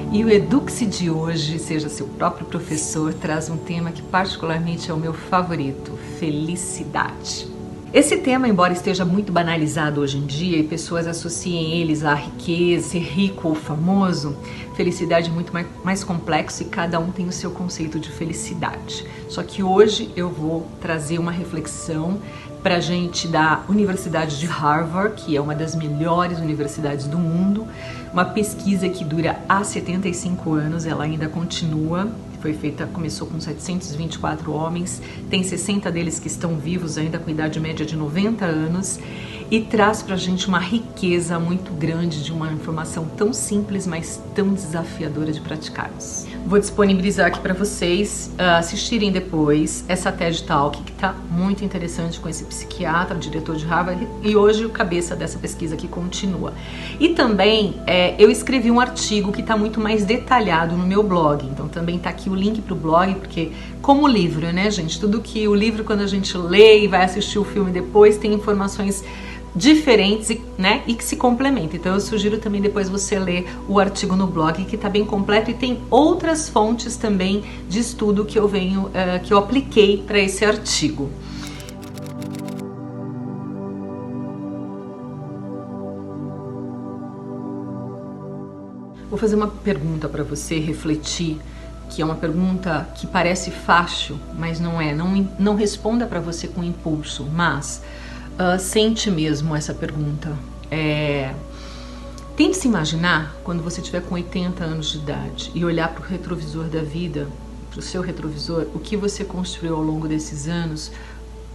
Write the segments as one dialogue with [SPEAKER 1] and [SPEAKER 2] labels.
[SPEAKER 1] E o Eduque-se de hoje, seja seu próprio professor, traz um tema que particularmente é o meu favorito: felicidade. Esse tema, embora esteja muito banalizado hoje em dia e pessoas associem eles à riqueza, ser rico ou famoso, felicidade é muito mais complexo e cada um tem o seu conceito de felicidade. Só que hoje eu vou trazer uma reflexão pra gente da Universidade de Harvard, que é uma das melhores universidades do mundo, uma pesquisa que dura há 75 anos, ela ainda continua. Foi feita, começou com 724 homens, tem 60 deles que estão vivos ainda com idade média de 90 anos e traz pra gente uma riqueza muito grande de uma informação tão simples, mas tão desafiadora de praticarmos. Vou disponibilizar aqui para vocês assistirem depois essa TED Talk, que tá muito interessante, com esse psiquiatra, diretor de Harvard, e hoje o cabeça dessa pesquisa que continua. E também eu escrevi um artigo que tá muito mais detalhado no meu blog, então também tá aqui o link pro blog, porque como livro, né, gente, tudo que o livro, quando a gente lê e vai assistir o filme depois, tem informações diferentes, né, e que se complementam. Então eu sugiro também depois você ler o artigo no blog, que está bem completo, e tem outras fontes também de estudo que eu que eu apliquei para esse artigo. Vou fazer uma pergunta para você refletir, que é uma pergunta que parece fácil, mas não é. Não responda para você com impulso, mas sente mesmo essa pergunta. Tente se imaginar quando você tiver com 80 anos de idade e olhar para o retrovisor da vida, para o seu retrovisor, o que você construiu ao longo desses anos,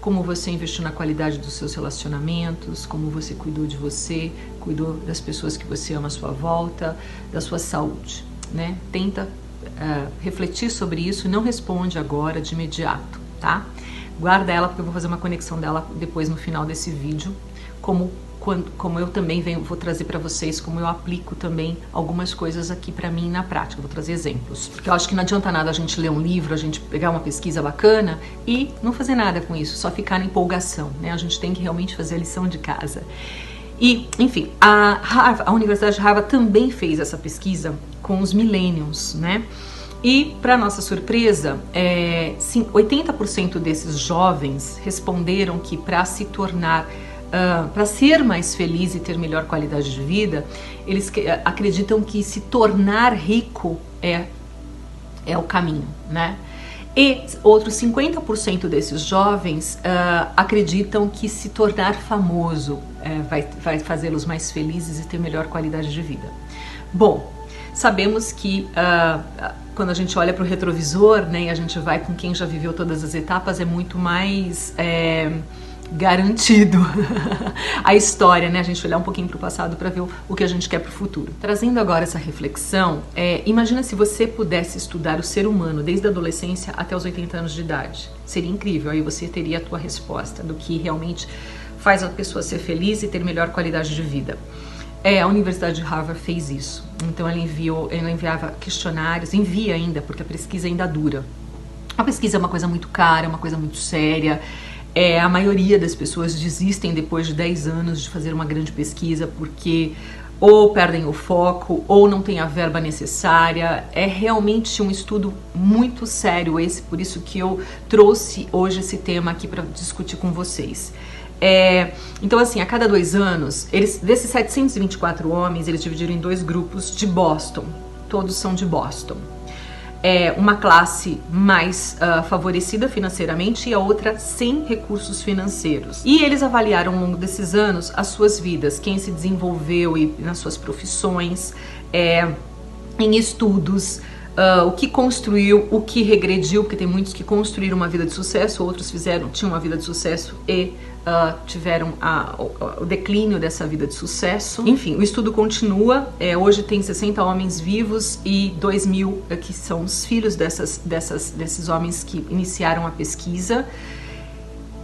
[SPEAKER 1] como você investiu na qualidade dos seus relacionamentos, como você cuidou de você, cuidou das pessoas que você ama à sua volta, da sua saúde, né? Tenta refletir sobre isso e não responde agora de imediato, tá? Guarda ela, porque eu vou fazer uma conexão dela depois no final desse vídeo, como eu também vou trazer para vocês como eu aplico também algumas coisas aqui para mim na prática. Vou trazer exemplos, porque eu acho que não adianta nada a gente ler um livro, a gente pegar uma pesquisa bacana e não fazer nada com isso, só ficar na empolgação, né? A gente tem que realmente fazer a lição de casa. E, enfim, a Universidade de Harvard também fez essa pesquisa com os millennials, né? E, para nossa surpresa, 80% desses jovens responderam que para se tornar, para ser mais feliz e ter melhor qualidade de vida, eles acreditam que se tornar rico é o caminho, né? E outros 50% desses jovens acreditam que se tornar famoso vai fazê-los mais felizes e ter melhor qualidade de vida. Bom, sabemos que quando a gente olha para o retrovisor, né, e a gente vai com quem já viveu todas as etapas, é muito mais garantido a história, né? A gente olhar um pouquinho para o passado para ver o que a gente quer para o futuro. Trazendo agora essa reflexão, imagina se você pudesse estudar o ser humano desde a adolescência até os 80 anos de idade. Seria incrível, aí você teria a tua resposta do que realmente faz a pessoa ser feliz e ter melhor qualidade de vida. A Universidade de Harvard fez isso. Então ela enviava questionários, envia ainda, porque a pesquisa ainda dura. A pesquisa é uma coisa muito cara, é uma coisa muito séria. A maioria das pessoas desistem depois de 10 anos de fazer uma grande pesquisa porque ou perdem o foco ou não tem a verba necessária. É realmente um estudo muito sério esse, por isso que eu trouxe hoje esse tema aqui para discutir com vocês. Então assim, a cada 2 anos, desses 724 homens, eles dividiram em 2 grupos de Boston. Todos são de Boston. Uma classe mais favorecida financeiramente e a outra sem recursos financeiros. E eles avaliaram ao longo desses anos as suas vidas, quem se desenvolveu nas suas profissões, em estudos, o que construiu, o que regrediu, porque tem muitos que construíram uma vida de sucesso, outros tinham uma vida de sucesso e tiveram o declínio dessa vida de sucesso. Enfim, o estudo continua. Hoje tem 60 homens vivos e 2.000 que são os filhos desses homens que iniciaram a pesquisa.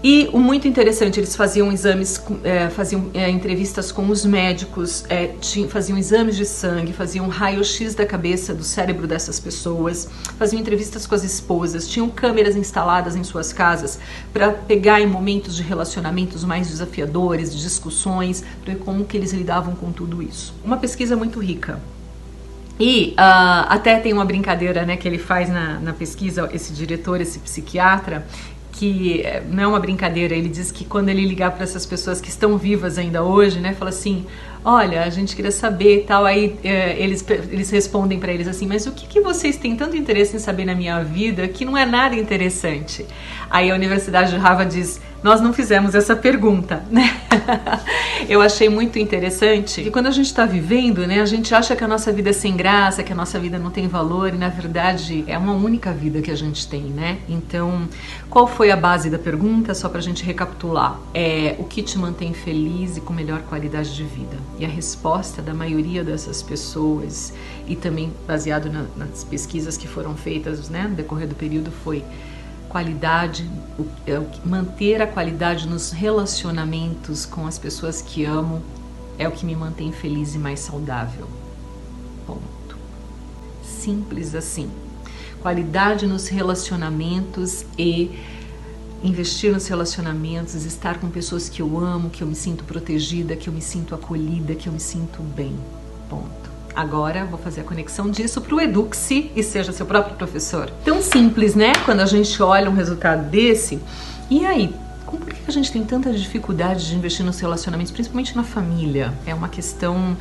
[SPEAKER 1] E o muito interessante, eles faziam exames, faziam entrevistas com os médicos, faziam exames de sangue, faziam raio-x da cabeça, do cérebro dessas pessoas, faziam entrevistas com as esposas, tinham câmeras instaladas em suas casas para pegar em momentos de relacionamentos mais desafiadores, de discussões, para ver como que eles lidavam com tudo isso. Uma pesquisa muito rica. E até tem uma brincadeira, né, que ele faz na pesquisa, esse diretor, esse psiquiatra, que não é uma brincadeira, ele diz que quando ele ligar para essas pessoas que estão vivas ainda hoje, né, fala assim, olha, a gente queria saber e tal, aí eles respondem para eles assim, mas o que vocês têm tanto interesse em saber na minha vida que não é nada interessante? Aí a Universidade de Harvard diz, nós não fizemos essa pergunta, né? Eu achei muito interessante que quando a gente está vivendo, né, a gente acha que a nossa vida é sem graça, que a nossa vida não tem valor, e na verdade é uma única vida que a gente tem, né? Então, qual foi a base da pergunta? Só pra gente recapitular. O que te mantém feliz e com melhor qualidade de vida? E a resposta da maioria dessas pessoas, e também baseado nas pesquisas que foram feitas, né, no decorrer do período, foi qualidade, manter a qualidade nos relacionamentos com as pessoas que amo é o que me mantém feliz e mais saudável. Ponto. Simples assim. Qualidade nos relacionamentos e investir nos relacionamentos, estar com pessoas que eu amo, que eu me sinto protegida, que eu me sinto acolhida, que eu me sinto bem. Ponto. Agora vou fazer a conexão disso para o Eduque-se e seja seu próprio professor. Tão simples, né? Quando a gente olha um resultado desse. E aí, por que a gente tem tanta dificuldade de investir nos relacionamentos, principalmente na família? É uma questão...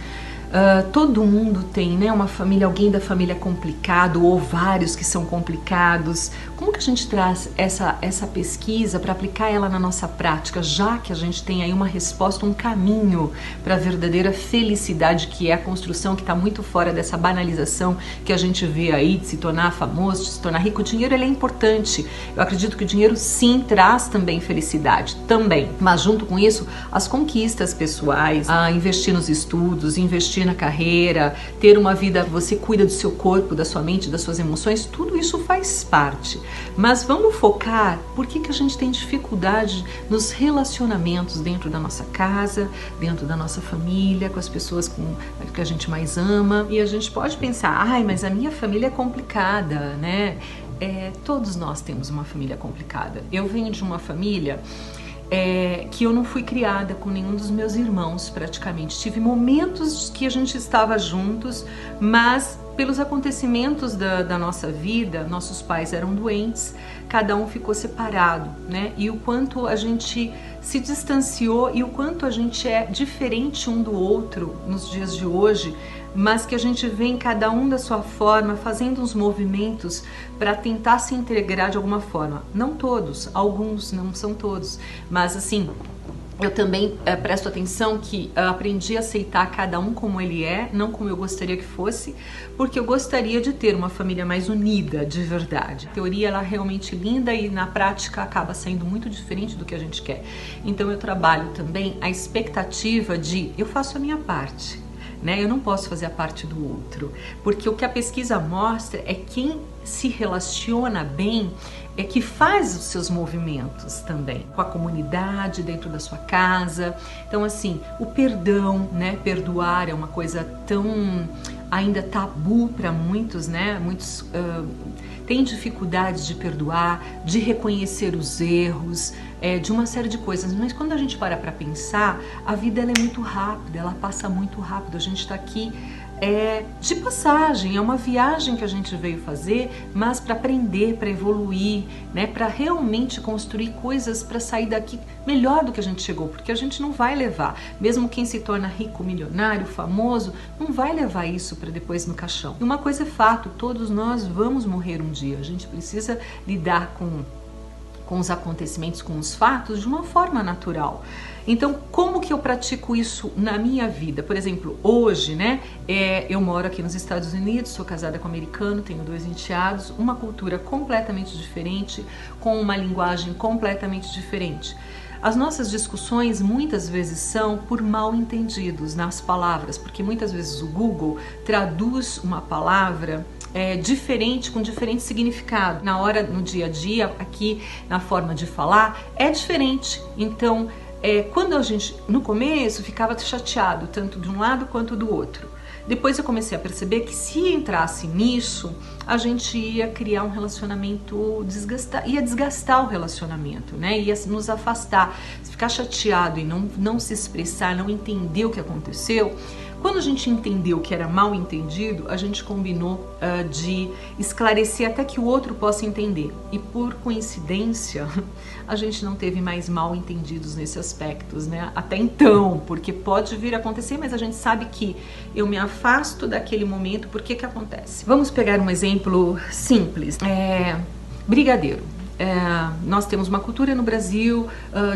[SPEAKER 1] todo mundo tem, né, uma família, alguém da família complicado ou vários que são complicados. Como que a gente traz essa pesquisa para aplicar ela na nossa prática, já que a gente tem aí uma resposta, um caminho para a verdadeira felicidade, que é a construção, que está muito fora dessa banalização que a gente vê aí de se tornar famoso, de se tornar rico. O dinheiro, ele é importante. Eu acredito que o dinheiro sim traz também felicidade, também. Mas junto com isso, as conquistas pessoais, investir nos estudos, investir na carreira, ter uma vida, você cuida do seu corpo, da sua mente, das suas emoções, tudo isso faz parte. Mas vamos focar por que a gente tem dificuldade nos relacionamentos dentro da nossa casa, dentro da nossa família, com as pessoas que a gente mais ama. E a gente pode pensar, ai, mas a minha família é complicada, né? Todos nós temos uma família complicada. Eu venho de uma família que eu não fui criada com nenhum dos meus irmãos praticamente. Tive momentos que a gente estava juntos, mas pelos acontecimentos da nossa vida, nossos pais eram doentes, cada um ficou separado, né? E o quanto a gente se distanciou e o quanto a gente é diferente um do outro nos dias de hoje, mas que a gente vem cada um da sua forma, fazendo uns movimentos para tentar se integrar de alguma forma. Não todos, alguns, não são todos, mas assim, eu também presto atenção que aprendi a aceitar cada um como ele é, não como eu gostaria que fosse, porque eu gostaria de ter uma família mais unida, de verdade. A teoria, ela é realmente linda e na prática acaba saindo muito diferente do que a gente quer. Então eu trabalho também a expectativa de, eu faço a minha parte, né? Eu não posso fazer a parte do outro, porque o que a pesquisa mostra é quem se relaciona bem é que faz os seus movimentos também, com a comunidade, dentro da sua casa. Então assim, o perdão, né? Perdoar é uma coisa tão ainda tabu para muitos, né? Muitos têm dificuldades de perdoar, de reconhecer os erros, de uma série de coisas. Mas quando a gente para pensar, a vida ela é muito rápida, ela passa muito rápido. A gente está aqui de passagem, é uma viagem que a gente veio fazer, mas para aprender, para evoluir, né, para realmente construir coisas para sair daqui melhor do que a gente chegou, porque a gente não vai levar, mesmo quem se torna rico, milionário, famoso, não vai levar isso para depois no caixão. E uma coisa é fato, todos nós vamos morrer um dia, a gente precisa lidar com os acontecimentos, com os fatos, de uma forma natural. Então, como que eu pratico isso na minha vida? Por exemplo, hoje, né, eu moro aqui nos Estados Unidos, sou casada com um americano, tenho 2 enteados, uma cultura completamente diferente, com uma linguagem completamente diferente. As nossas discussões muitas vezes são por mal entendidos nas palavras, porque muitas vezes o Google traduz uma palavra diferente, com diferente significado. Na hora, no dia a dia, aqui na forma de falar, é diferente. Então, quando a gente, no começo, ficava chateado, tanto de um lado quanto do outro. Depois eu comecei a perceber que se entrasse nisso, a gente ia criar um relacionamento, ia desgastar o relacionamento, né? Ia nos afastar. Se ficar chateado e não se expressar, não entender o que aconteceu, Quando a gente entendeu que era mal entendido, a gente combinou de esclarecer até que o outro possa entender. E por coincidência, a gente não teve mais mal entendidos nesse aspecto, né? Até então, porque pode vir a acontecer, mas a gente sabe que eu me afasto daquele momento, por que que acontece? Vamos pegar um exemplo simples, brigadeiro. Nós temos uma cultura no Brasil,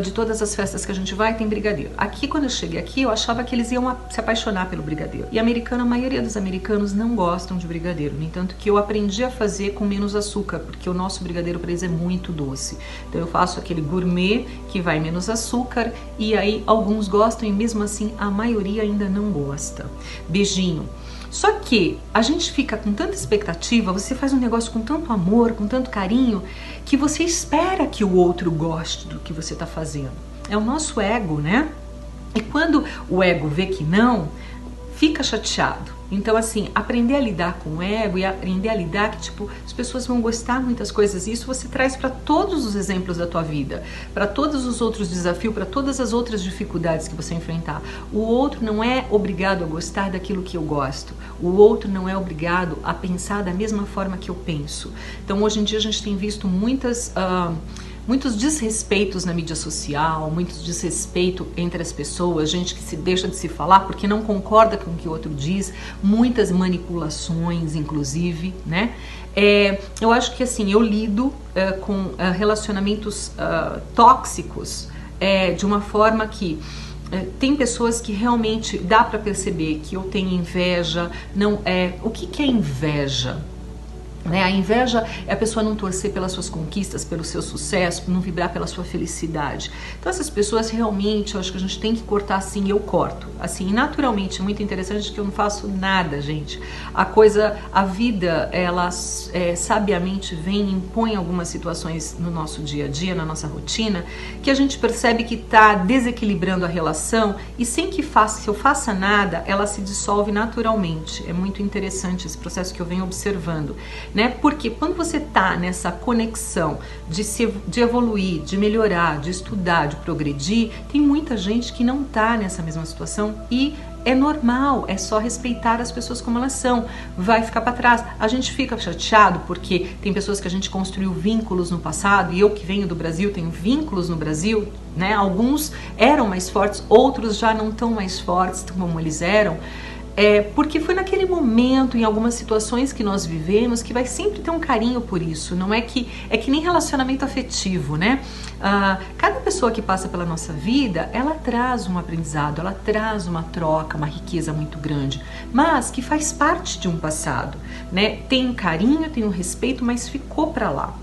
[SPEAKER 1] de todas as festas que a gente vai tem brigadeiro. Aqui, quando eu cheguei aqui, eu achava que eles iam se apaixonar pelo brigadeiro. E a maioria dos americanos não gostam de brigadeiro. No entanto, que eu aprendi a fazer com menos açúcar, porque o nosso brigadeiro para eles é muito doce. Então eu faço aquele gourmet que vai menos açúcar, e aí alguns gostam e mesmo assim a maioria ainda não gosta. Beijinho. Só que a gente fica com tanta expectativa, você faz um negócio com tanto amor, com tanto carinho, que você espera que o outro goste do que você está fazendo. É o nosso ego, né? E quando o ego vê que não, fica chateado. Então, assim, aprender a lidar com o ego e aprender a lidar que, tipo, as pessoas vão gostar de muitas coisas. Isso você traz para todos os exemplos da tua vida, para todos os outros desafios, para todas as outras dificuldades que você enfrentar. O outro não é obrigado a gostar daquilo que eu gosto. O outro não é obrigado a pensar da mesma forma que eu penso. Então, hoje em dia, a gente tem visto muitos desrespeitos na mídia social, muitos desrespeito entre as pessoas, gente que se deixa de se falar porque não concorda com o que o outro diz, muitas manipulações, inclusive, né? Eu acho que assim, eu lido com relacionamentos tóxicos de uma forma que tem pessoas que realmente dá para perceber que eu tenho inveja, o que é inveja? A inveja é a pessoa não torcer pelas suas conquistas, pelo seu sucesso, não vibrar pela sua felicidade. Então essas pessoas realmente, eu acho que a gente tem que cortar assim, eu corto. Assim, naturalmente, é muito interessante que eu não faço nada, gente. A vida, ela sabiamente vem e impõe algumas situações no nosso dia a dia, na nossa rotina, que a gente percebe que está desequilibrando a relação e sem que eu faça nada, ela se dissolve naturalmente. É muito interessante esse processo que eu venho observando. Porque quando você está nessa conexão de evoluir, de melhorar, de estudar, de progredir, tem muita gente que não está nessa mesma situação e é normal, é só respeitar as pessoas como elas são, vai ficar para trás. A gente fica chateado porque tem pessoas que a gente construiu vínculos no passado, e eu que venho do Brasil tenho vínculos no Brasil, né? Alguns eram mais fortes, outros já não estão mais fortes como eles eram. Porque foi naquele momento, em algumas situações que nós vivemos, que vai sempre ter um carinho por isso. Não é que nem relacionamento afetivo, né? Cada pessoa que passa pela nossa vida, ela traz um aprendizado, ela traz uma troca, uma riqueza muito grande, mas que faz parte de um passado, né? Tem um carinho, tem um respeito, mas ficou para lá.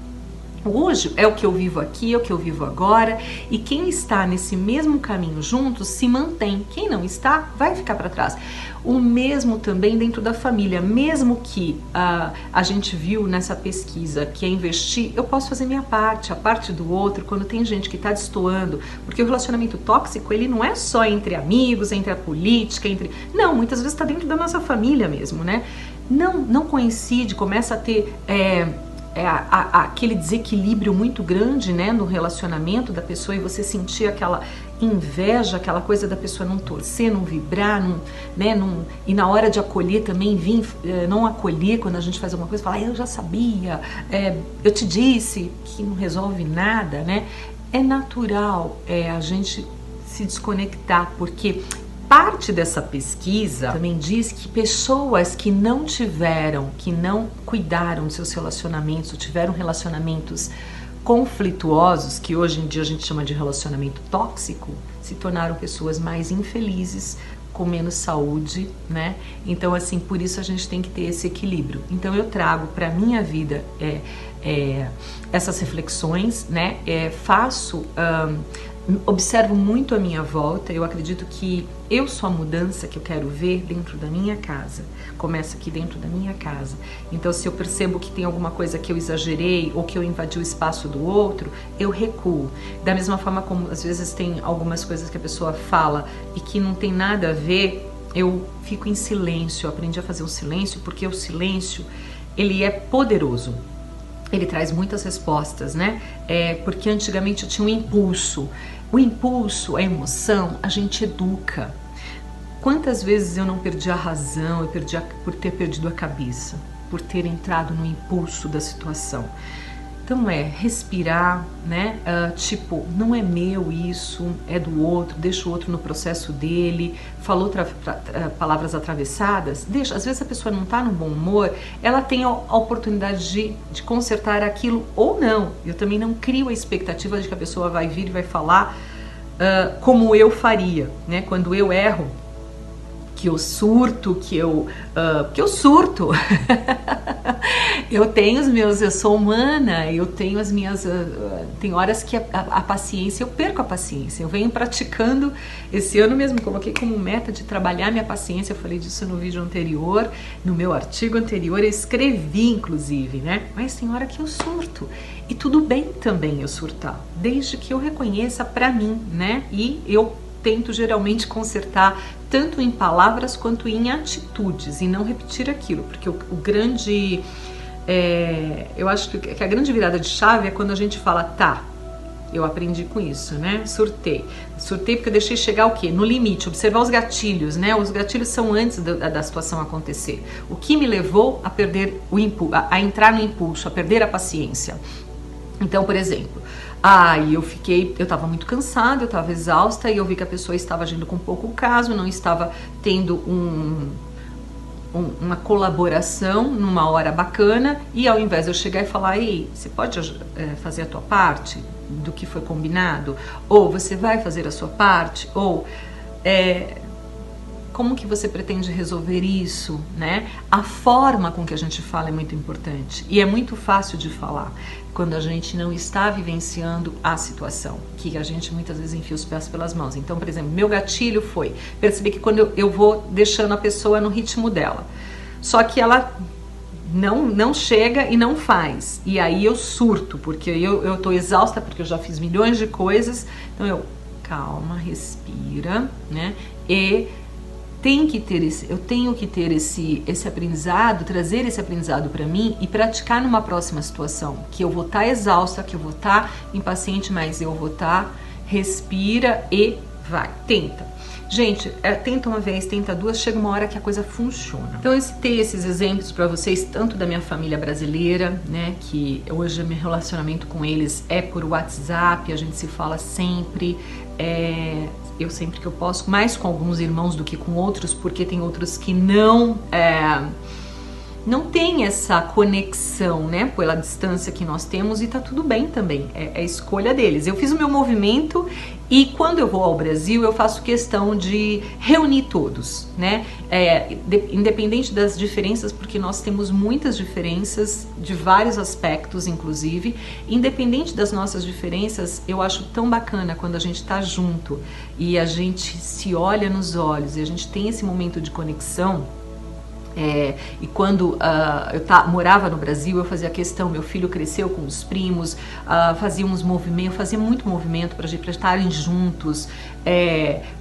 [SPEAKER 1] Hoje é o que eu vivo aqui, é o que eu vivo agora, e quem está nesse mesmo caminho juntos se mantém. Quem não está, vai ficar para trás. O mesmo também dentro da família, mesmo que a gente viu nessa pesquisa que é investir, eu posso fazer minha parte, a parte do outro, quando tem gente que está destoando, porque o relacionamento tóxico, ele não é só entre amigos, entre a política, não, muitas vezes está dentro da nossa família mesmo, né? Não coincide, começa a ter aquele desequilíbrio muito grande, né, no relacionamento da pessoa, e você sentir aquela inveja, aquela coisa da pessoa não torcer, não vibrar, e na hora de acolher também vir, não acolher quando a gente faz alguma coisa, falar, eu já sabia, eu te disse, que não resolve nada, né? É natural a gente se desconectar, porque parte dessa pesquisa também diz que pessoas que não cuidaram de seus relacionamentos, ou tiveram relacionamentos conflituosos, que hoje em dia a gente chama de relacionamento tóxico, se tornaram pessoas mais infelizes, com menos saúde, né? Então, assim, por isso a gente tem que ter esse equilíbrio. Então, eu trago para minha vida essas reflexões, né? Observo muito a minha volta. Eu acredito que eu sou a mudança que eu quero ver dentro da minha casa. Começa aqui dentro da minha casa. Então, se eu percebo que tem alguma coisa que eu exagerei ou que eu invadi o espaço do outro, eu recuo. Da mesma forma como às vezes tem algumas coisas que a pessoa fala e que não tem nada a ver, eu fico em silêncio. Eu aprendi a fazer o silêncio porque o silêncio, ele é poderoso. Ele traz muitas respostas, né? Porque antigamente eu tinha um impulso. O impulso, a emoção, a gente educa. Quantas vezes eu não perdi a razão, por ter perdido a cabeça, por ter entrado no impulso da situação. Então respirar, né? Tipo, não é meu isso, é do outro, deixa o outro no processo dele, falou palavras atravessadas, deixa. Às vezes a pessoa não tá no bom humor, ela tem a oportunidade de consertar aquilo ou não. Eu também não crio a expectativa de que a pessoa vai vir e vai falar como eu faria, né? Quando eu erro, que eu surto, que eu surto. Eu sou humana, eu tenho as minhas, tem horas que a paciência, eu perco a paciência. Eu venho praticando, esse ano mesmo coloquei como meta de trabalhar minha paciência, eu falei disso no vídeo anterior, no meu artigo anterior, eu escrevi inclusive, né? Mas tem hora que eu surto, e tudo bem também eu surtar, desde que eu reconheça pra mim, né? E eu tento geralmente consertar tanto em palavras quanto em atitudes e não repetir aquilo, porque eu acho que a grande virada de chave é quando a gente fala, tá, eu aprendi com isso, né? Surtei porque eu deixei chegar o quê? No limite, observar os gatilhos, né? Os gatilhos são antes da situação acontecer. O que me levou a perder a entrar no impulso, a perder a paciência. Então, por exemplo, eu estava muito cansada, eu estava exausta e eu vi que a pessoa estava agindo com pouco caso, não estava tendo uma colaboração numa hora bacana, e ao invés de eu chegar e falar, ei, você pode fazer a tua parte do que foi combinado? Ou você vai fazer a sua parte? Ou como que você pretende resolver isso, né? A forma com que a gente fala é muito importante e é muito fácil de falar quando a gente não está vivenciando a situação, que a gente muitas vezes enfia os pés pelas mãos. Então, por exemplo, meu gatilho foi perceber que quando eu vou deixando a pessoa no ritmo dela, só que ela não chega e não faz, e aí eu surto, porque eu tô exausta, porque eu já fiz milhões de coisas, então calma, respira, né? E eu tenho que ter esse aprendizado, trazer esse aprendizado para mim e praticar numa próxima situação, que eu vou estar exausta, que eu vou estar impaciente, mas eu vou estar, respira e vai, tenta. Gente, tenta uma vez, tenta duas, chega uma hora que a coisa funciona. Então eu citei esses exemplos para vocês, tanto da minha família brasileira, né, que hoje meu relacionamento com eles é por WhatsApp, a gente se fala sempre, eu sempre que eu posso, mais com alguns irmãos do que com outros, porque tem outros que não tem essa conexão, né, pela distância que nós temos, e tá tudo bem também, é escolha deles. Eu fiz o meu movimento e quando eu vou ao Brasil eu faço questão de reunir todos, né, independente das diferenças, porque nós temos muitas diferenças de vários aspectos, inclusive, independente das nossas diferenças, eu acho tão bacana quando a gente tá junto e a gente se olha nos olhos e a gente tem esse momento de conexão. E quando eu morava no Brasil, eu fazia questão, meu filho cresceu com os primos, fazíamos movimento, fazia muito movimento para estarem juntos,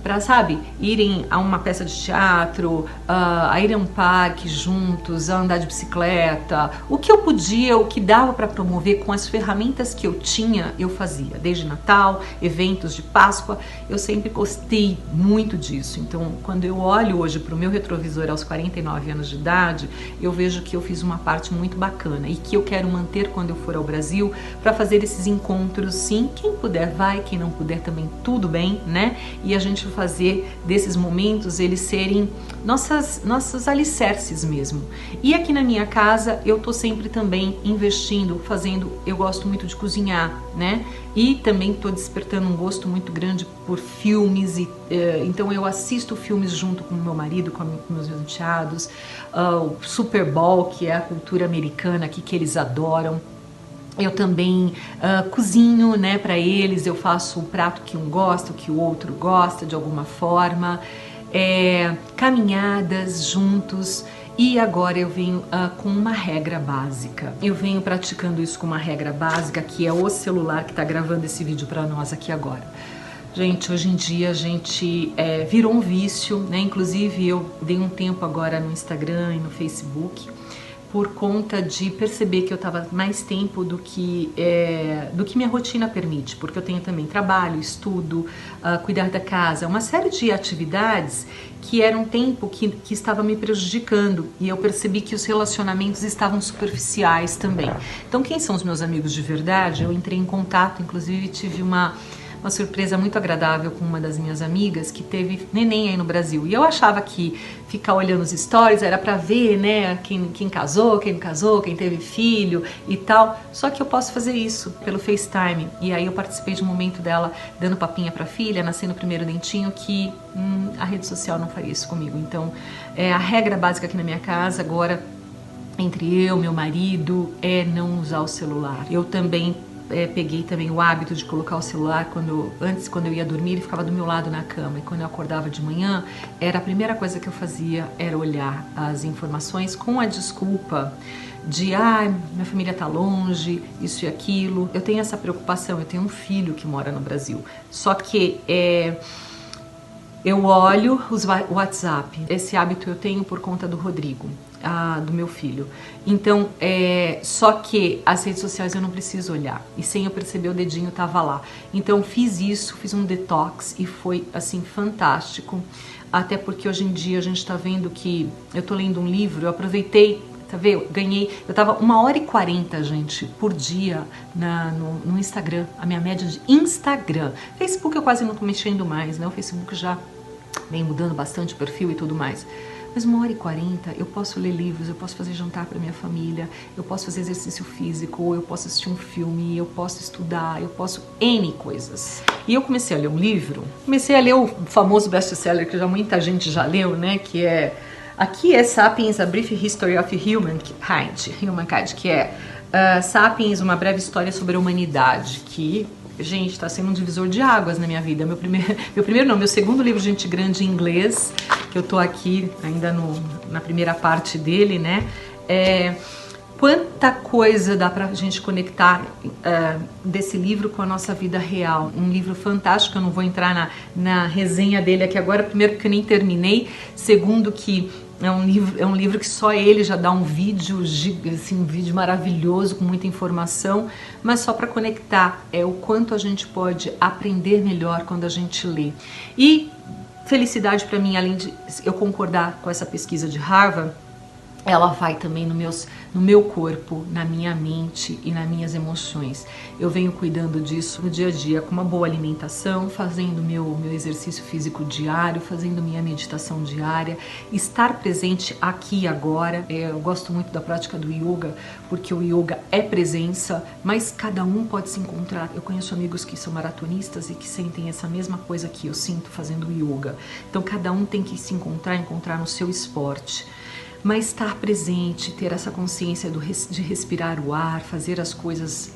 [SPEAKER 1] para, sabe, irem a uma peça de teatro, a ir a um parque juntos, a andar de bicicleta, o que eu podia, o que dava para promover com as ferramentas que eu tinha, eu fazia, desde Natal, eventos de Páscoa, eu sempre gostei muito disso. Então, quando eu olho hoje para o meu retrovisor aos 49 anos de idade, eu vejo que eu fiz uma parte muito bacana e que eu quero manter quando eu for ao Brasil, para fazer esses encontros, sim, quem puder vai, quem não puder também tudo bem, né? E a gente fazer desses momentos eles serem nossos alicerces mesmo. E aqui na minha casa eu tô sempre também investindo, eu gosto muito de cozinhar, né? E também tô despertando um gosto muito grande por filmes, então eu assisto filmes junto com meu marido, com meus enteados, o Super Bowl, que é a cultura americana aqui que eles adoram. Eu também cozinho, né, para eles, eu faço um prato que um gosta, que o outro gosta de alguma forma, caminhadas juntos. E agora eu venho com uma regra básica. Eu venho praticando isso com uma regra básica, que é o celular que está gravando esse vídeo para nós aqui agora. Gente, hoje em dia a gente virou um vício, né? Inclusive eu dei um tempo agora no Instagram e no Facebook, por conta de perceber que eu estava mais tempo do que minha rotina permite, porque eu tenho também trabalho, estudo, cuidar da casa, uma série de atividades que era um tempo que estava me prejudicando, e eu percebi que os relacionamentos estavam superficiais também. Então, quem são os meus amigos de verdade? Eu entrei em contato, inclusive tive uma surpresa muito agradável com uma das minhas amigas que teve neném aí no Brasil. E eu achava que ficar olhando os stories era pra ver, né, quem casou, quem não casou, quem teve filho e tal. Só que eu posso fazer isso pelo FaceTime. E aí eu participei de um momento dela dando papinha pra filha, nascendo o primeiro dentinho, que a rede social não faria isso comigo. Então, a regra básica aqui na minha casa agora, entre eu e meu marido, é não usar o celular. Eu também peguei também o hábito de colocar o celular antes, quando eu ia dormir, ele ficava do meu lado na cama, e quando eu acordava de manhã, a primeira coisa que eu fazia era olhar as informações com a desculpa de minha família tá longe, isso e aquilo. Eu tenho essa preocupação, eu tenho um filho que mora no Brasil, só que eu olho o WhatsApp. Esse hábito eu tenho por conta do Rodrigo, do meu filho. Então, só que as redes sociais eu não preciso olhar. E sem eu perceber, o dedinho tava lá. Então, fiz um detox, e foi, assim, fantástico. Até porque hoje em dia a gente tá vendo que... Eu tô lendo um livro, eu aproveitei... Tá vendo? Eu tava 1h40, gente, por dia no Instagram. A minha média de Instagram. Facebook eu quase não tô mexendo mais, né? O Facebook já vem mudando bastante o perfil e tudo mais. Mas 1h40 eu posso ler livros, eu posso fazer jantar para minha família, eu posso fazer exercício físico, eu posso assistir um filme, eu posso estudar, eu posso N coisas. E eu comecei a ler um livro, comecei a ler o famoso best-seller que muita gente já leu, né? Aqui é Sapiens, A Brief History of Humankind, que é Sapiens, uma breve história sobre a humanidade, que, gente, está sendo um divisor de águas na minha vida. Meu segundo livro de gente grande em inglês, que eu tô aqui ainda na primeira parte dele, né? Quanta coisa dá pra gente conectar desse livro com a nossa vida real. Um livro fantástico, eu não vou entrar na resenha dele aqui agora, primeiro porque eu nem terminei, segundo que é um livro que só ele já dá um vídeo, assim, um vídeo maravilhoso, com muita informação, mas só para conectar o quanto a gente pode aprender melhor quando a gente lê. E felicidade para mim, além de eu concordar com essa pesquisa de Harvard, ela vai também no meu corpo, na minha mente e nas minhas emoções. Eu venho cuidando disso no dia a dia, com uma boa alimentação, fazendo meu exercício físico diário, fazendo minha meditação diária, estar presente aqui e agora. Eu gosto muito da prática do yoga, porque o yoga é presença, mas cada um pode se encontrar. Eu conheço amigos que são maratonistas e que sentem essa mesma coisa que eu sinto fazendo yoga. Então cada um tem que se encontrar no seu esporte. Mas estar presente, ter essa consciência de respirar o ar, fazer as coisas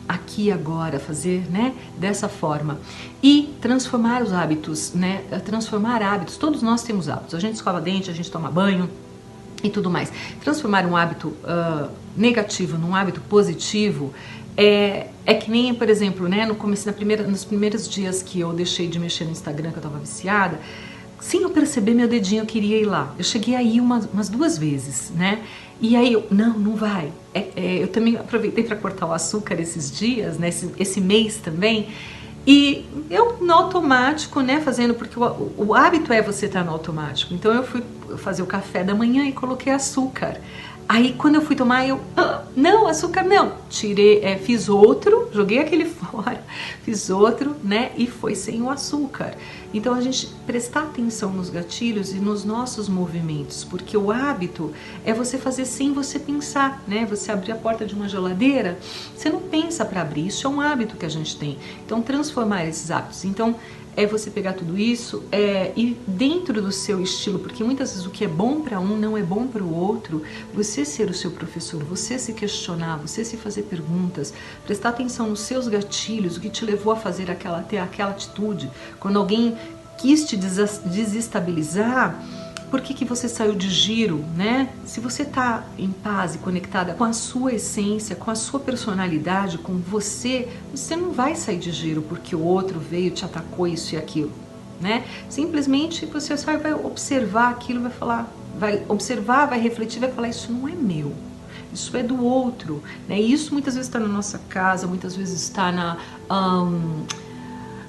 [SPEAKER 1] aqui e agora, fazer, né, dessa forma. E transformar os hábitos, né, transformar hábitos. Todos nós temos hábitos, a gente escova dente, a gente toma banho e tudo mais. Transformar um hábito negativo num hábito positivo é que nem, por exemplo, né, nos primeiros dias que eu deixei de mexer no Instagram, que eu tava viciada, sem eu perceber, meu dedinho eu queria ir lá. Eu cheguei aí umas 2 vezes, né? E aí não vai. Eu também aproveitei para cortar o açúcar esses dias, né? Esse mês também. E eu no automático, né, fazendo, porque o hábito é você estar no automático. Então eu fui fazer o café da manhã e coloquei açúcar. Aí quando eu fui tomar, não, açúcar não. Tirei, fiz outro, joguei aquele fora, fiz outro, né, e foi sem o açúcar. Então a gente prestar atenção nos gatilhos e nos nossos movimentos, porque o hábito é você fazer sem você pensar, né? Você abrir a porta de uma geladeira, você não pensa para abrir, isso é um hábito que a gente tem. Então transformar esses hábitos. Então é você pegar tudo isso e dentro do seu estilo, porque muitas vezes o que é bom para um não é bom para o outro, você ser o seu professor, você se questionar, você se fazer perguntas, prestar atenção nos seus gatilhos, o que te levou a fazer ter aquela atitude, quando alguém quis te desestabilizar, por que você saiu de giro, né? Se você está em paz e conectada com a sua essência, com a sua personalidade, com você não vai sair de giro porque o outro veio, te atacou, isso e aquilo, né? Simplesmente você só vai observar aquilo e vai falar, vai observar, vai refletir, vai falar, isso não é meu. Isso é do outro, né? E isso muitas vezes está na nossa casa, muitas vezes está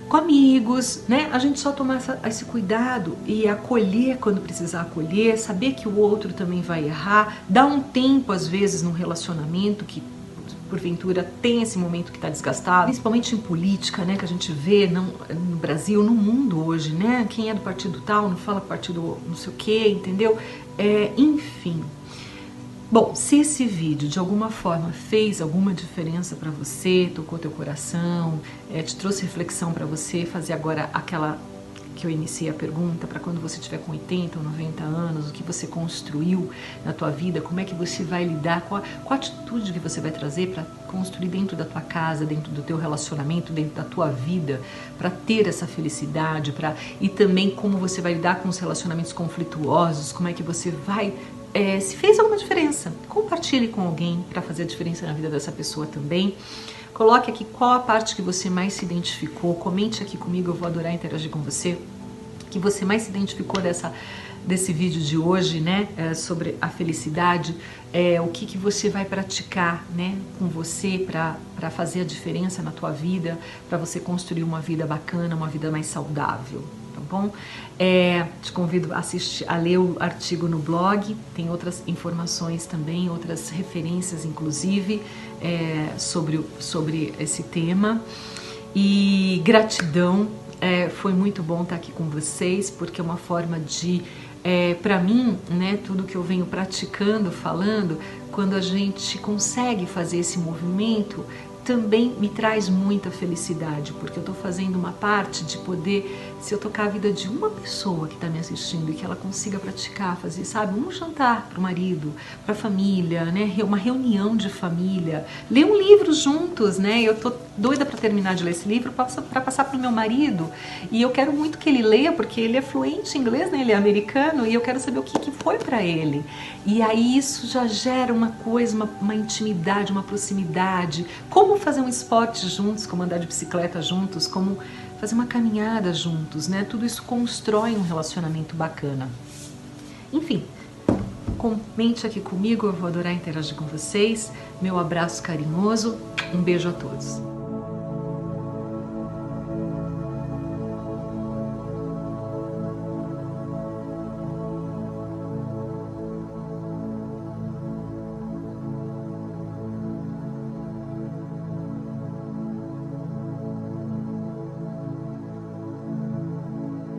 [SPEAKER 1] com amigos, né? A gente só tomar esse cuidado e acolher quando precisar acolher, saber que o outro também vai errar, dar um tempo às vezes num relacionamento que porventura tem esse momento que está desgastado, principalmente em política, né? Que a gente vê no Brasil, no mundo hoje, né? Quem é do partido tal não fala partido não sei o que, entendeu? Enfim. Bom, se esse vídeo de alguma forma fez alguma diferença para você, tocou teu coração, te trouxe reflexão para você fazer agora aquela que eu iniciei a pergunta, para quando você estiver com 80 ou 90 anos, o que você construiu na tua vida, como é que você vai lidar, qual a atitude que você vai trazer para construir dentro da tua casa, dentro do teu relacionamento, dentro da tua vida, para ter essa felicidade, e também como você vai lidar com os relacionamentos conflituosos, como é que você vai... se fez alguma diferença, compartilhe com alguém para fazer a diferença na vida dessa pessoa também. Coloque aqui qual a parte que você mais se identificou, comente aqui comigo, eu vou adorar interagir com você, que você mais se identificou desse vídeo de hoje, né, sobre a felicidade, o que você vai praticar, né, com você para fazer a diferença na tua vida, para você construir uma vida bacana, uma vida mais saudável. Tá bom? Te convido a ler o artigo no blog, tem outras informações também, outras referências inclusive sobre esse tema. E gratidão, foi muito bom estar aqui com vocês, porque é uma forma de, para mim, né, tudo que eu venho praticando, falando, quando a gente consegue fazer esse movimento, também me traz muita felicidade, porque eu estou fazendo uma parte de poder, se eu tocar a vida de uma pessoa que está me assistindo e que ela consiga praticar, fazer, sabe, um jantar para o marido, para a família, né, uma reunião de família, ler um livro juntos, né, eu tô doida para terminar de ler esse livro para passar para o meu marido, e eu quero muito que ele leia, porque ele é fluente em inglês, né, ele é americano, e eu quero saber o que foi para ele, e aí isso já gera uma coisa, uma intimidade, uma proximidade, como fazer um esporte juntos, como andar de bicicleta juntos, como fazer uma caminhada juntos, né? Tudo isso constrói um relacionamento bacana. Enfim, comente aqui comigo, eu vou adorar interagir com vocês. Meu abraço carinhoso, um beijo a todos.